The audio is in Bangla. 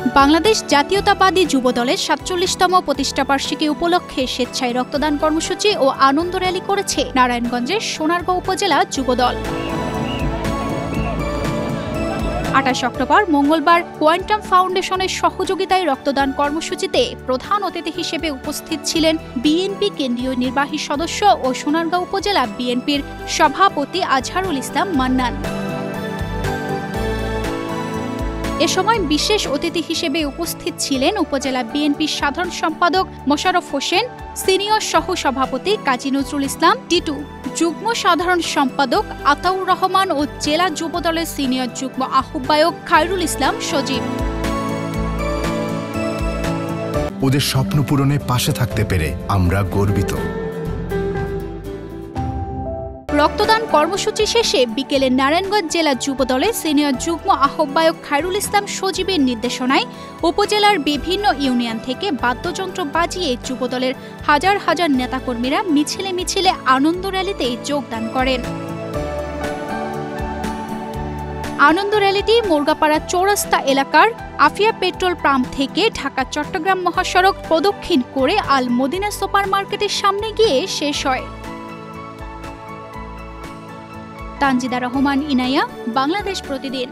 বাংলাদেশ জাতীয়তাবাদী যুবদলের ৪৭তম প্রতিষ্ঠাবার্ষিকী উপলক্ষে স্বেচ্ছায় রক্তদান কর্মসূচি ও আনন্দ র্যালি করেছে নারায়ণগঞ্জের সোনারগাঁও উপজেলা যুবদল। ২৮ অক্টোবর মঙ্গলবার কোয়ান্টাম ফাউন্ডেশনের সহযোগিতায় রক্তদান কর্মসূচিতে প্রধান অতিথি হিসেবে উপস্থিত ছিলেন বিএনপি কেন্দ্রীয় নির্বাহী সদস্য ও সোনারগাঁও উপজেলা বিএনপির সভাপতি আজহারুল ইসলাম মান্নান। এ সময় বিশেষ অতিথি হিসেবে উপস্থিত ছিলেন উপজেলা বিএনপির সাধারণ সম্পাদক মোশাররফ হোসেন, সিনিয়র সহ সভাপতি কাজী নজরুল ইসলাম টিটু, যুগ্ম সাধারণ সম্পাদক আতাউর রহমান ও জেলা যুবদলের সিনিয়র যুগ্ম আহ্বায়ক খায়রুল ইসলাম সজীব। ওদের স্বপ্ন পূরণে পাশে থাকতে পেরে আমরা গর্বিত। রক্তদান কর্মসূচি শেষে বিকেলে নারায়ণগঞ্জ জেলা যুবদলের সিনিয়র যুগ্ম আহ্বায়ক খায়রুল ইসলাম সজীবের নির্দেশনায় উপজেলার বিভিন্ন ইউনিয়ন থেকে বাদ্যযন্ত্র বাজিয়ে যুবদলের হাজার হাজার নেতাকর্মীরা মিছিলে মিছিলে আনন্দ র্যালিতে যোগদান করেন। আনন্দ র্যালিটি মুরগাপাড়া চৌরাস্তা এলাকার আফিয়া পেট্রোল পাম্প থেকে ঢাকা চট্টগ্রাম মহাসড়ক প্রদক্ষিণ করে আল মদিনা সুপার মার্কেটের সামনে গিয়ে শেষ হয়। তানজিদা রহমান ইনায়া, বাংলাদেশ প্রতিদিন।